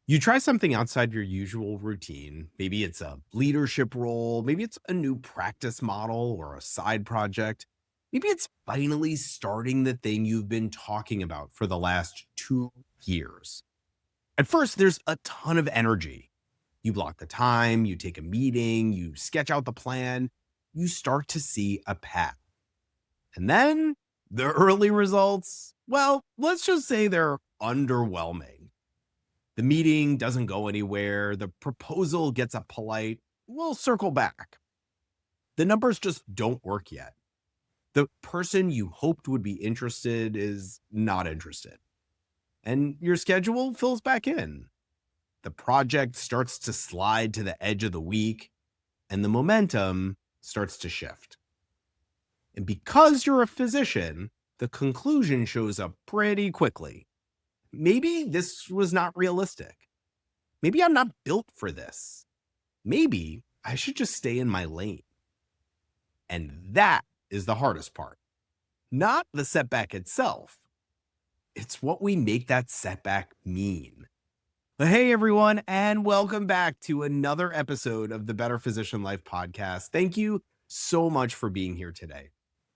You try something outside your usual routine. Maybe it's a leadership role, maybe it's a new practice model or a side project. Maybe it's finally starting the thing you've been talking about for the last 2 years. At first, there's a ton of energy. You block the time, you take a meeting, you sketch out the plan, you start to see a path. And then the early results, well, let's just say they're underwhelming. The meeting doesn't go anywhere. The proposal gets a polite, we'll circle back. The numbers just don't work yet. The person you hoped would be interested is not interested. And your schedule fills back in. The project starts to slide to the edge of the week, and the momentum starts to shift. And because you're a physician, the conclusion shows up pretty quickly. Maybe this was not realistic. Maybe I'm not built for this. Maybe I should just stay in my lane. And that is the hardest part. Not the setback itself. It's what we make that setback mean. Hey, everyone, and welcome back to another episode of the Better Physician Life podcast. Thank you so much for being here today.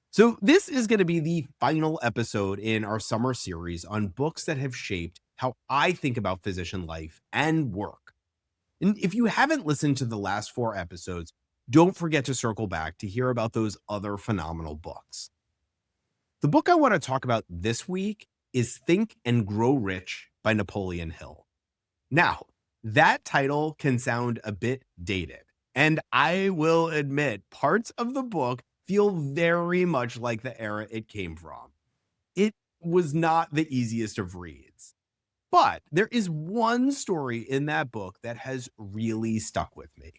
So, this is going to be the final episode in our summer series on books that have shaped how I think about physician life and work. And if you haven't listened to the last 4 episodes, don't forget to circle back to hear about those other phenomenal books. The book I want to talk about this week is Think and Grow Rich by Napoleon Hill. Now, that title can sound a bit dated, and I will admit parts of the book feel very much like the era it came from. It was not the easiest of reads. But there is one story in that book that has really stuck with me.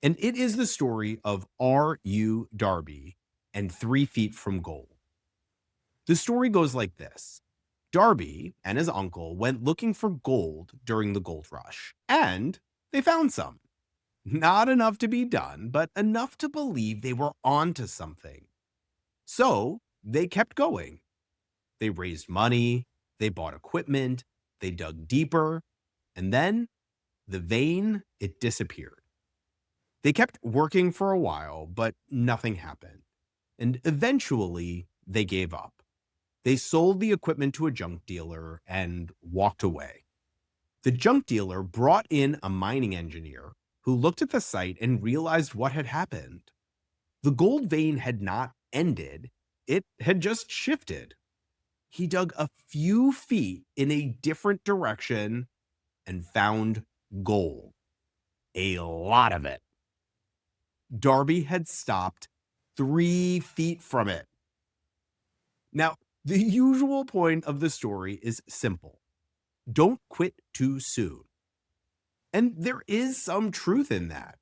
And it is the story of R.U. Darby and 3 Feet from Gold. The story goes like this. Darby and his uncle went looking for gold during the gold rush, and they found some. Not enough to be done, but enough to believe they were onto something. So they kept going. They raised money, they bought equipment, they dug deeper, and then the vein, it disappeared. They kept working for a while, but nothing happened. And eventually, they gave up. They sold the equipment to a junk dealer and walked away. The junk dealer brought in a mining engineer who looked at the site and realized what had happened. The gold vein had not ended, it had just shifted. He dug a few feet in a different direction and found gold. A lot of it. Darby had stopped 3 feet from it. Now, the usual point of the story is simple. Don't quit too soon. And there is some truth in that.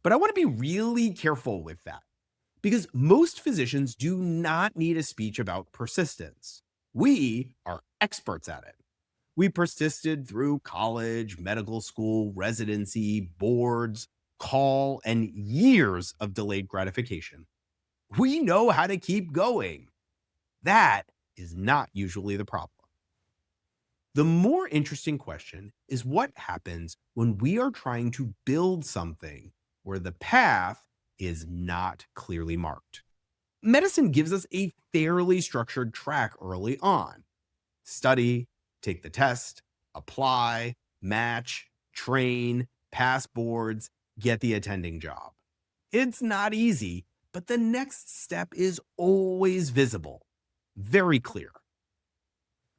But I want to be really careful with that because most physicians do not need a speech about persistence. We are experts at it. We persisted through college, medical school, residency, boards, call, and years of delayed gratification. We know how to keep going. That is not usually the problem. The more interesting question is what happens when we are trying to build something where the path is not clearly marked. Medicine gives us a fairly structured track early on. Study, take the test, apply, match, train, pass boards, get the attending job. It's not easy, but the next step is always visible, very clear.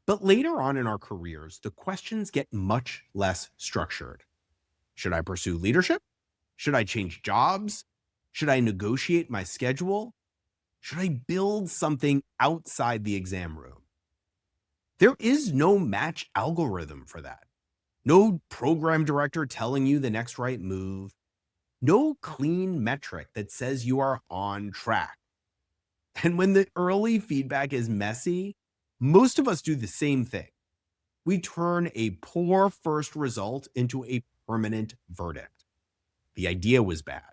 But later on in our careers, the questions get much less structured. Should I pursue leadership? Should I change jobs? Should I negotiate my schedule? Should I build something outside the exam room? There is no match algorithm for that. No program director telling you the next right move. No clean metric that says you are on track. And when the early feedback is messy, most of us do the same thing. We turn a poor first result into a permanent verdict. The idea was bad.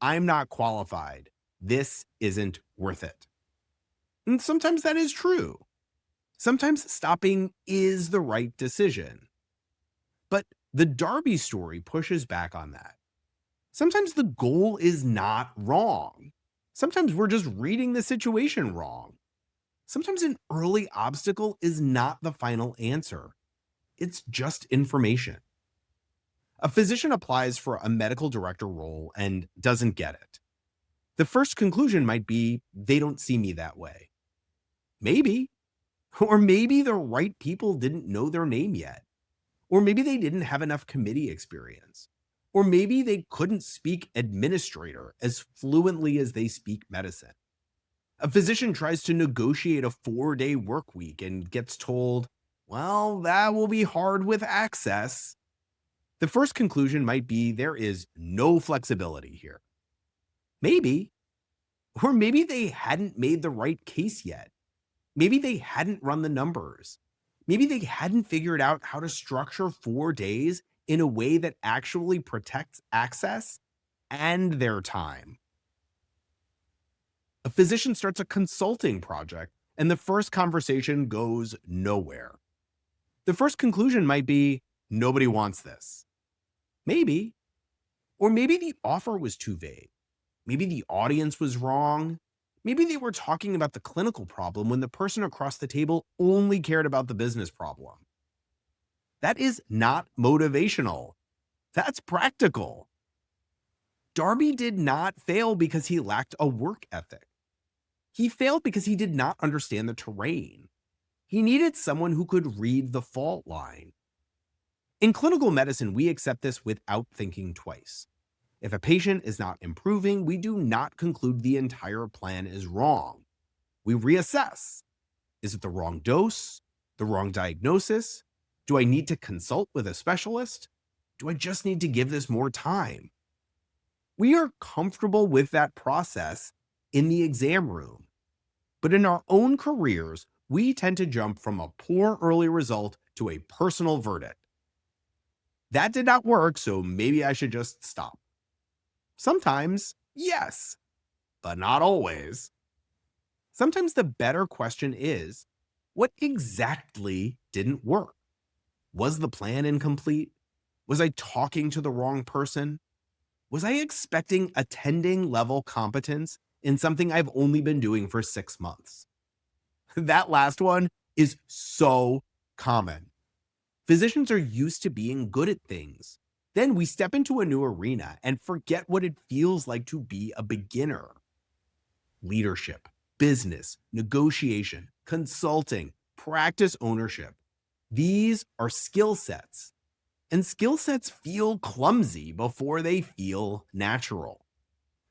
I'm not qualified. This isn't worth it. And sometimes that is true. Sometimes stopping is the right decision. But the Darby story pushes back on that. Sometimes the goal is not wrong. Sometimes we're just reading the situation wrong. Sometimes an early obstacle is not the final answer. It's just information. A physician applies for a medical director role and doesn't get it. The first conclusion might be they don't see me that way. Maybe. Or maybe the right people didn't know their name yet. Or maybe they didn't have enough committee experience. Or maybe they couldn't speak administrator as fluently as they speak medicine. A physician tries to negotiate a 4-day work week and gets told, well, that will be hard with access. The first conclusion might be there is no flexibility here. Maybe. Or maybe they hadn't made the right case yet. Maybe they hadn't run the numbers. Maybe they hadn't figured out how to structure 4 days in a way that actually protects access and their time. A physician starts a consulting project, and the first conversation goes nowhere. The first conclusion might be nobody wants this. Maybe. Or maybe the offer was too vague. Maybe the audience was wrong. Maybe they were talking about the clinical problem when the person across the table only cared about the business problem. That is not motivational. That's practical. Darby did not fail because he lacked a work ethic. He failed because he did not understand the terrain. He needed someone who could read the fault line. In clinical medicine, we accept this without thinking twice. If a patient is not improving, we do not conclude the entire plan is wrong. We reassess. Is it the wrong dose? The wrong diagnosis? Do I need to consult with a specialist? Do I just need to give this more time? We are comfortable with that process in the exam room. But in our own careers, we tend to jump from a poor early result to a personal verdict. That did not work, so maybe I should just stop. Sometimes, yes, but not always. Sometimes the better question is, what exactly didn't work? Was the plan incomplete? Was I talking to the wrong person? Was I expecting attending level competence in something I've only been doing for 6 months? That last one is so common. Physicians are used to being good at things. Then we step into a new arena and forget what it feels like to be a beginner. Leadership, business, negotiation, consulting, practice ownership. These are skill sets. And skill sets feel clumsy before they feel natural.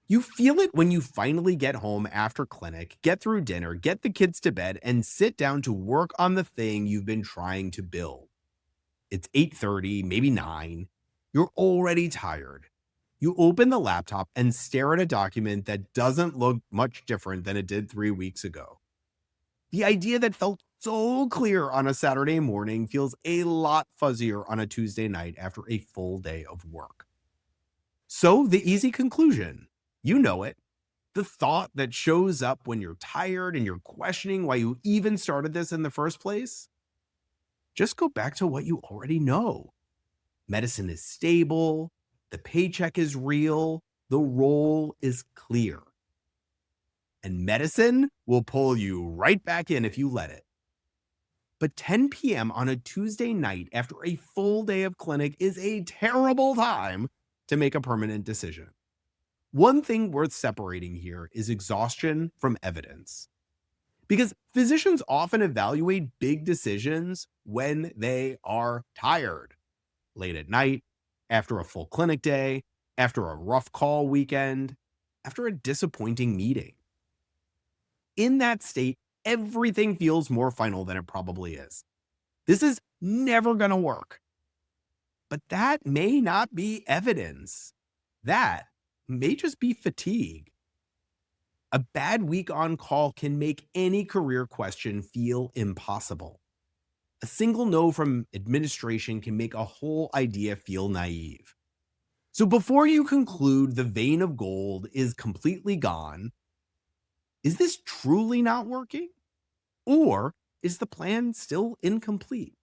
You feel it when you finally get home after clinic, get through dinner, get the kids to bed, and sit down to work on the thing you've been trying to build. It's 8:30, maybe 9. You're already tired. You open the laptop and stare at a document that doesn't look much different than it did 3 weeks ago. The idea that felt so clear on a Saturday morning feels a lot fuzzier on a Tuesday night after a full day of work. So the easy conclusion, you know it, the thought that shows up when you're tired and you're questioning why you even started this in the first place, just go back to what you already know. Medicine is stable, the paycheck is real, the role is clear. And medicine will pull you right back in if you let it. But 10 p.m. on a Tuesday night after a full day of clinic is a terrible time to make a permanent decision. One thing worth separating here is exhaustion from evidence. Because physicians often evaluate big decisions when they are tired. Late at night, after a full clinic day, after a rough call weekend, after a disappointing meeting. In that state, everything feels more final than it probably is. This is never going to work. But that may not be evidence. That may just be fatigue. A bad week on call can make any career question feel impossible. A single no from administration can make a whole idea feel naive. So before you conclude the vein of gold is completely gone, is this truly not working? Or is the plan still incomplete?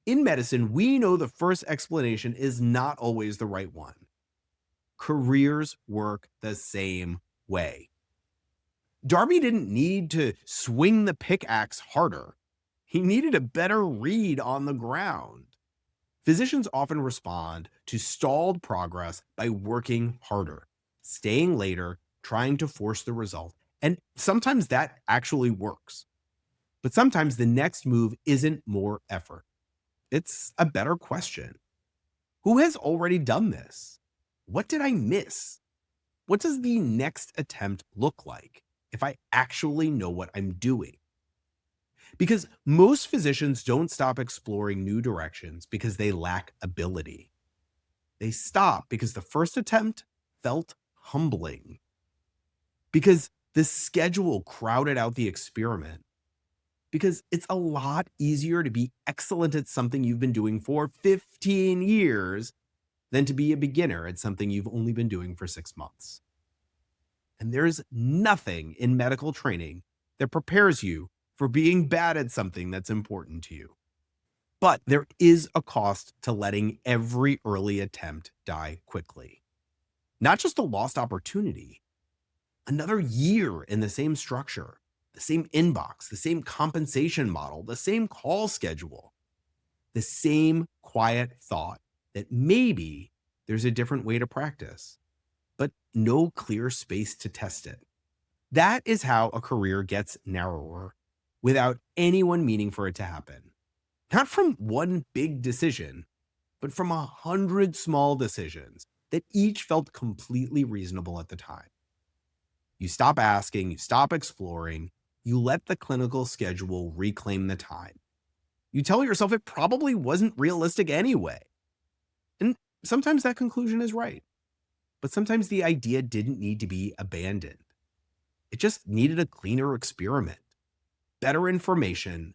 In medicine, we know the first explanation is not always the right one. Careers work the same way. Darby didn't need to swing the pickaxe harder. He needed a better read on the ground. Physicians often respond to stalled progress by working harder, staying later, trying to force the result. And sometimes that actually works. But sometimes the next move isn't more effort. It's a better question. Who has already done this? What did I miss? What does the next attempt look like if I actually know what I'm doing? Because most physicians don't stop exploring new directions because they lack ability. They stop because the first attempt felt humbling, because the schedule crowded out the experiment, because it's a lot easier to be excellent at something you've been doing for 15 years than to be a beginner at something you've only been doing for 6 months. And there's nothing in medical training that prepares you for being bad at something that's important to you. But there is a cost to letting every early attempt die quickly. Not just a lost opportunity, another year in the same structure, the same inbox, the same compensation model, the same call schedule, the same quiet thought that maybe there's a different way to practice, but no clear space to test it. That is how a career gets narrower without anyone meaning for it to happen. Not from one big decision, but from 100 small decisions that each felt completely reasonable at the time. You stop asking, you stop exploring, you let the clinical schedule reclaim the time. You tell yourself it probably wasn't realistic anyway. And sometimes that conclusion is right. But sometimes the idea didn't need to be abandoned. It just needed a cleaner experiment, better information,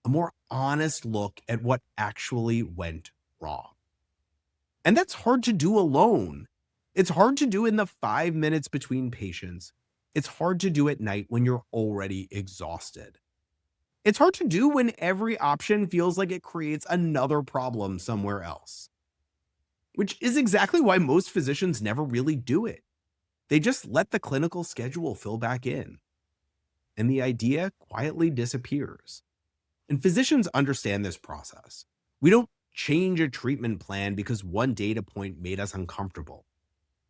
a more honest look at what actually went wrong. And that's hard to do alone. It's hard to do in the 5 minutes between patients. It's hard to do at night when you're already exhausted. It's hard to do when every option feels like it creates another problem somewhere else, which is exactly why most physicians never really do it. They just let the clinical schedule fill back in, and the idea quietly disappears. And physicians understand this process. We don't change a treatment plan because one data point made us uncomfortable.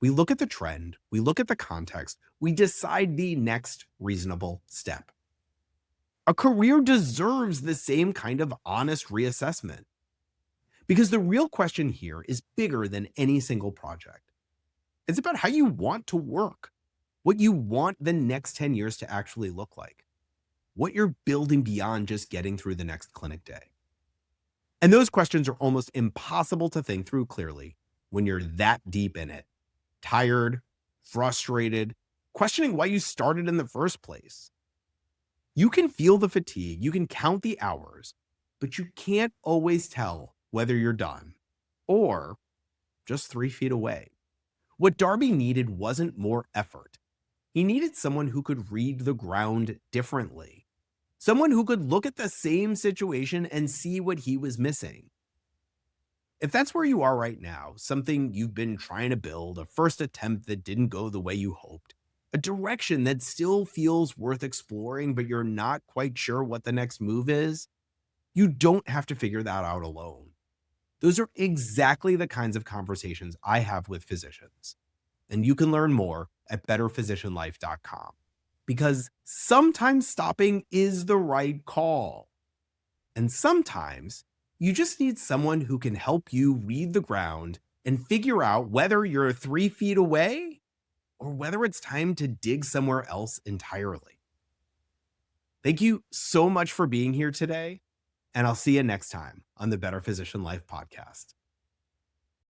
We look at the trend, we look at the context, we decide the next reasonable step. A career deserves the same kind of honest reassessment, because the real question here is bigger than any single project. It's about how you want to work, what you want the next 10 years to actually look like, what you're building beyond just getting through the next clinic day. And those questions are almost impossible to think through clearly when you're that deep in it, tired, frustrated, questioning why you started in the first place. You can feel the fatigue, you can count the hours, but you can't always tell whether you're done or just 3 feet away. What Darby needed wasn't more effort. He needed someone who could read the ground differently. Someone who could look at the same situation and see what he was missing. If that's where you are right now, something you've been trying to build, a first attempt that didn't go the way you hoped, a direction that still feels worth exploring, but you're not quite sure what the next move is, you don't have to figure that out alone. Those are exactly the kinds of conversations I have with physicians. And you can learn more at betterphysicianlife.com. Because sometimes stopping is the right call. And sometimes you just need someone who can help you read the ground and figure out whether you're 3 feet away or whether it's time to dig somewhere else entirely. Thank you so much for being here today, and I'll see you next time on the Better Physician Life podcast.